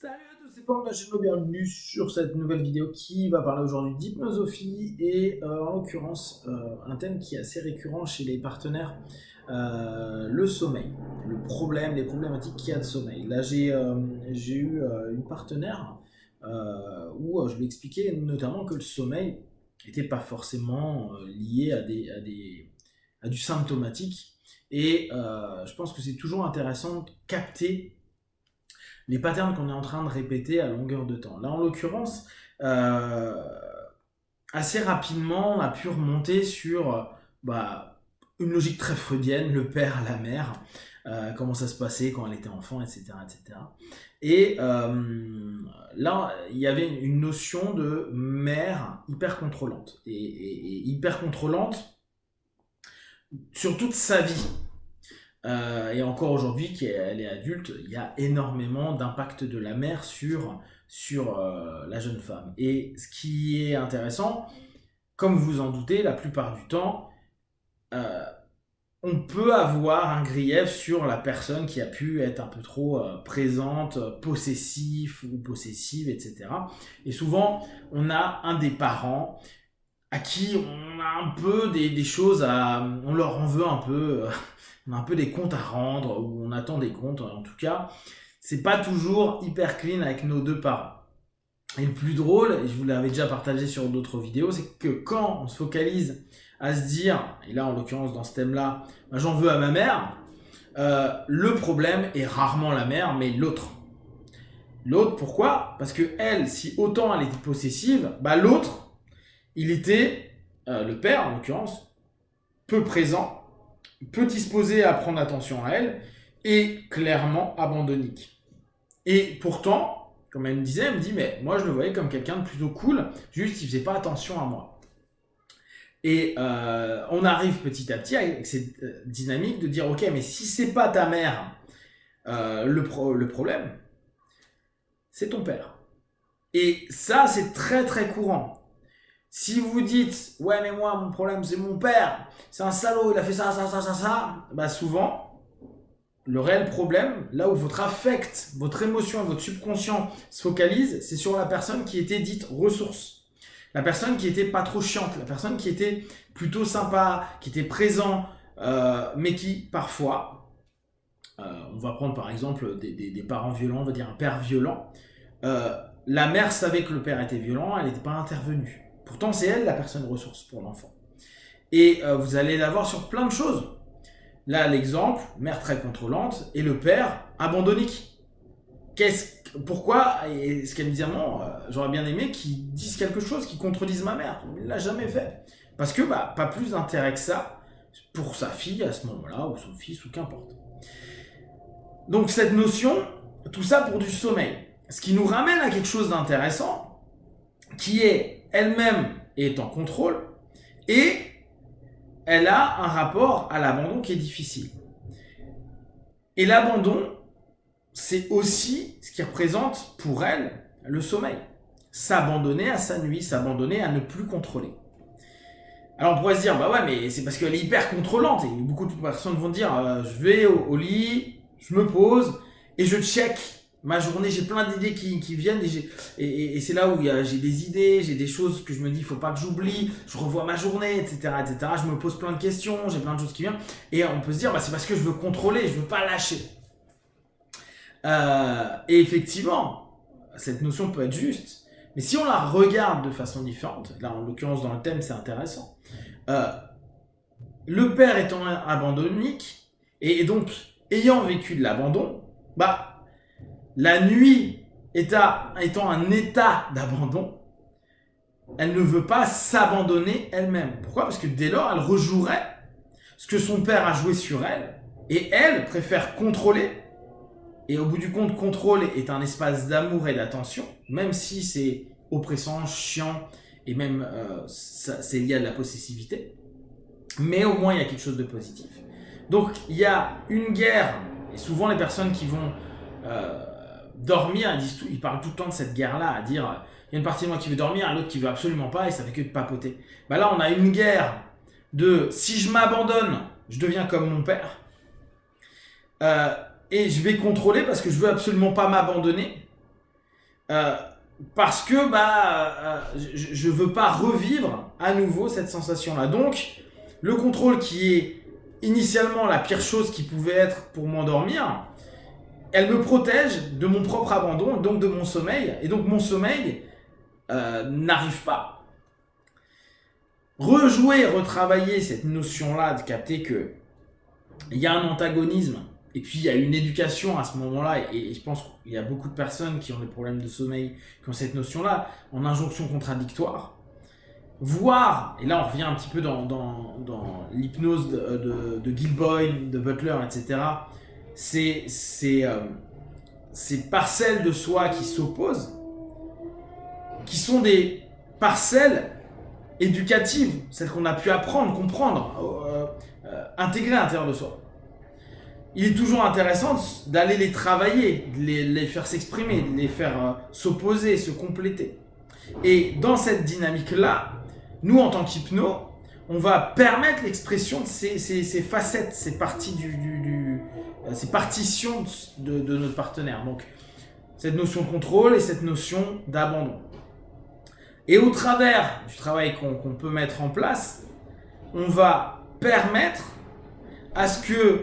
Salut à tous, c'est Paul de la chaîne, bienvenue sur cette nouvelle vidéo qui va parler aujourd'hui d'hypnosophie et en l'occurrence un thème qui est assez récurrent chez les partenaires, le sommeil, le problème, les problématiques qu'il y a de sommeil. Là j'ai eu une partenaire où je lui expliquais notamment que le sommeil n'était pas forcément lié à du symptomatique et je pense que c'est toujours intéressant de capter les patterns qu'on est en train de répéter à longueur de temps. Là, en l'occurrence, euh, assez rapidement, on a pu remonter sur une logique très freudienne, le père, la mère, comment ça se passait quand elle était enfant, etc. etc. Et là, il y avait une notion de mère hyper contrôlante. Et hyper contrôlante sur toute sa vie. Et encore aujourd'hui, qu'elle est adulte, il y a énormément d'impact de la mère sur la jeune femme. Et ce qui est intéressant, comme vous vous en doutez, la plupart du temps, euh, on peut avoir un grief sur la personne qui a pu être un peu trop présente, possessif ou possessive, etc. Et souvent, on a un des parents à qui on a un peu des choses on leur en veut un peu, on a un peu des comptes à rendre, ou on attend des comptes, en tout cas, c'est pas toujours hyper clean avec nos deux parents. Et le plus drôle, et je vous l'avais déjà partagé sur d'autres vidéos, c'est que quand on se focalise à se dire, et là en l'occurrence dans ce thème-là, j'en veux à ma mère, le problème est rarement la mère, mais l'autre. L'autre, pourquoi? Parce que elle, si autant elle était possessive, l'autre, il était, le père en l'occurrence, peu présent, peu disposé à prendre attention à elle, et clairement abandonnique. Et pourtant, comme elle me disait, elle me dit, mais moi je le voyais comme quelqu'un de plutôt cool, juste il faisait pas attention à moi. Et on arrive petit à petit avec cette dynamique de dire, ok, mais si c'est pas ta mère, le problème, c'est ton père. Et ça, c'est très très courant. Si vous dites, ouais, mais moi, mon problème, c'est mon père, c'est un salaud, il a fait ça, ça, ça, ça, ça, souvent, le réel problème, là où votre affect, votre émotion, votre subconscient se focalise, c'est sur la personne qui était dite ressource. La personne qui était pas trop chiante, la personne qui était plutôt sympa, qui était présent, mais qui, parfois, on va prendre par exemple des parents violents, on va dire un père violent, la mère savait que le père était violent, elle n'était pas intervenue. Pourtant, c'est elle la personne ressource pour l'enfant. Et vous allez l'avoir sur plein de choses. Là, l'exemple, mère très contrôlante et le père abandonnique. Pourquoi? Et ce qu'elle me disait, non, j'aurais bien aimé qu'ils disent quelque chose qui contredise ma mère. Il ne l'a jamais fait. Parce que pas plus d'intérêt que ça pour sa fille à ce moment-là, ou son fils, ou qu'importe. Donc cette notion, tout ça pour du sommeil. Ce qui nous ramène à quelque chose d'intéressant, qui est elle-même est en contrôle, et elle a un rapport à l'abandon qui est difficile. Et l'abandon, c'est aussi ce qui représente pour elle le sommeil. S'abandonner à sa nuit, s'abandonner à ne plus contrôler. Alors on pourrait se dire, ouais, mais c'est parce qu'elle est hyper contrôlante. Et beaucoup de personnes vont dire, je vais au lit, je me pose, et je check ma journée, j'ai plein d'idées qui viennent, et c'est là où j'ai des idées, j'ai des choses que je me dis, il faut pas que j'oublie, je revois ma journée, etc., etc. Je me pose plein de questions, j'ai plein de choses qui viennent, et on peut se dire, c'est parce que je veux contrôler, je veux pas lâcher. Et effectivement, cette notion peut être juste, mais si on la regarde de façon différente, là en l'occurrence dans le thème c'est intéressant, le père étant abandonnique, et donc ayant vécu de l'abandon, la nuit étant un état d'abandon, elle ne veut pas s'abandonner elle-même. Pourquoi? Parce que dès lors, elle rejouerait ce que son père a joué sur elle, et elle préfère contrôler. Et au bout du compte, contrôle est un espace d'amour et d'attention, même si c'est oppressant, chiant, et même c'est lié à de la possessivité. Mais au moins, il y a quelque chose de positif. Donc, il y a une guerre, et souvent les personnes qui vont dormir, ils parlent tout le temps de cette guerre-là, à dire, il y a une partie de moi qui veut dormir, l'autre qui veut absolument pas, et ça fait que de papoter. Là, on a une guerre de, si je m'abandonne, je deviens comme mon père. Et je vais contrôler parce que je veux absolument pas m'abandonner. Euh, Parce que je ne veux pas revivre à nouveau cette sensation-là. Donc, le contrôle qui est initialement la pire chose qui pouvait être pour m'endormir, elle me protège de mon propre abandon, donc de mon sommeil. Et donc mon sommeil n'arrive pas. Rejouer, retravailler cette notion-là, de capter que il y a un antagonisme, et puis il y a une éducation à ce moment-là, et je pense qu'il y a beaucoup de personnes qui ont des problèmes de sommeil, qui ont cette notion-là, en injonction contradictoire. Voir, et là on revient un petit peu dans l'hypnose de Gilboy, de Butler, etc., ces parcelles de soi qui s'opposent, qui sont des parcelles éducatives, celles qu'on a pu apprendre, comprendre, intégrer à l'intérieur de soi. Il est toujours intéressant d'aller les travailler, de les faire s'exprimer, de les faire s'opposer, se compléter. Et dans cette dynamique-là, nous, en tant qu'hypno, on va permettre l'expression de ces facettes, ces parties ces partitions de notre partenaire. Donc, cette notion de contrôle et cette notion d'abandon. Et au travers du travail qu'on peut mettre en place, on va permettre à ce que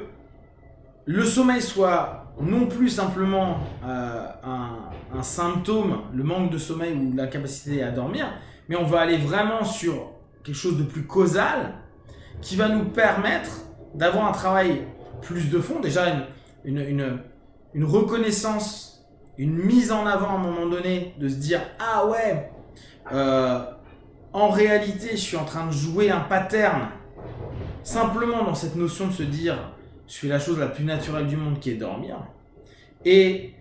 le sommeil soit non plus simplement un symptôme, le manque de sommeil ou la capacité à dormir, mais on va aller vraiment sur quelque chose de plus causal qui va nous permettre d'avoir un travail plus de fond, déjà une reconnaissance, une mise en avant à un moment donné, de se dire « Ah ouais, en réalité, je suis en train de jouer un pattern », simplement dans cette notion de se dire « Je fais la chose la plus naturelle du monde qui est dormir ». Et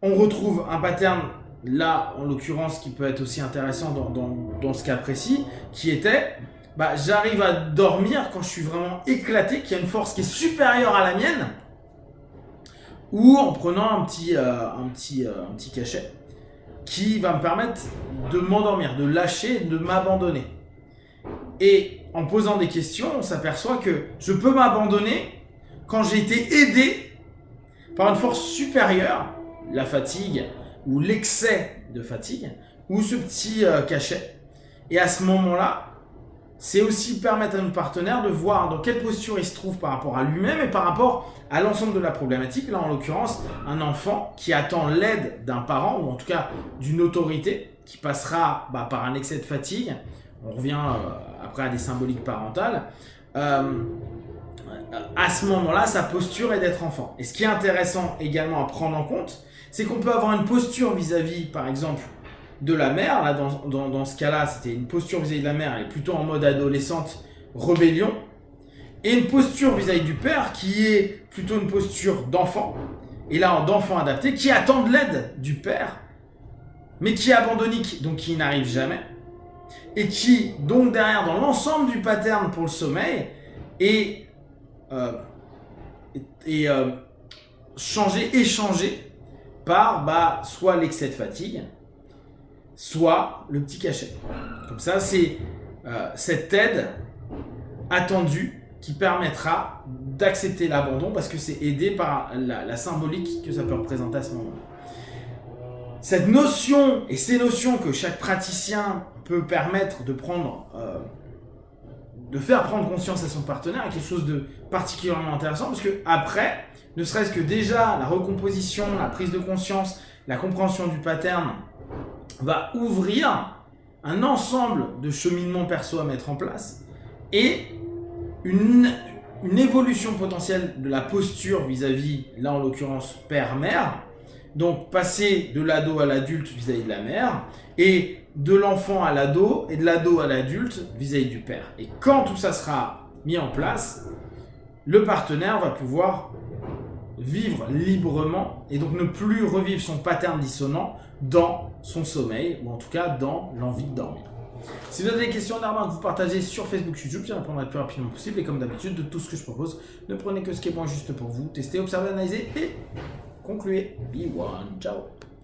on retrouve un pattern, là en l'occurrence, qui peut être aussi intéressant dans ce cas précis, qui était j'arrive à dormir quand je suis vraiment éclaté, qu'il y a une force qui est supérieure à la mienne, ou en prenant un petit cachet qui va me permettre de m'endormir, de lâcher, de m'abandonner. Et en posant des questions, on s'aperçoit que je peux m'abandonner quand j'ai été aidé par une force supérieure, la fatigue ou l'excès de fatigue, ou ce petit cachet. Et à ce moment-là, c'est aussi permettre à notre partenaire de voir dans quelle posture il se trouve par rapport à lui-même et par rapport à l'ensemble de la problématique. Là, en l'occurrence, un enfant qui attend l'aide d'un parent, ou en tout cas d'une autorité, qui passera par un excès de fatigue. On revient après à des symboliques parentales. À ce moment-là, sa posture est d'être enfant. Et ce qui est intéressant également à prendre en compte, c'est qu'on peut avoir une posture vis-à-vis, par exemple, de la mère. Là, dans ce cas-là, c'était une posture vis-à-vis de la mère, elle est plutôt en mode adolescente, rébellion. Et une posture vis-à-vis du père qui est plutôt une posture d'enfant. Et là, d'enfant adapté, qui attend de l'aide du père, mais qui est abandonnique, donc qui n'arrive jamais. Et qui, donc derrière, dans l'ensemble du pattern pour le sommeil, est échangé par soit l'excès de fatigue, soit le petit cachet. Comme ça, c'est cette aide attendue qui permettra d'accepter l'abandon parce que c'est aidé par la symbolique que ça peut représenter à ce moment-là. Cette notion et ces notions que chaque praticien peut permettre de prendre, de faire prendre conscience à son partenaire est quelque chose de particulièrement intéressant parce que après, ne serait-ce que déjà la recomposition, la prise de conscience, la compréhension du pattern va ouvrir un ensemble de cheminements perso à mettre en place et une évolution potentielle de la posture vis-à-vis, là en l'occurrence père-mère, donc passer de l'ado à l'adulte vis-à-vis de la mère et de l'enfant à l'ado et de l'ado à l'adulte vis-à-vis du père. Et quand tout ça sera mis en place, le partenaire va pouvoir vivre librement et donc ne plus revivre son pattern dissonant dans son sommeil ou en tout cas dans l'envie de dormir. Si vous avez des questions d'armes que vous partagez sur Facebook, YouTube, j'y répondrai le plus rapidement possible et comme d'habitude de tout ce que je propose, ne prenez que ce qui est bon juste pour vous, testez, observez, analysez et concluez. Be one, ciao.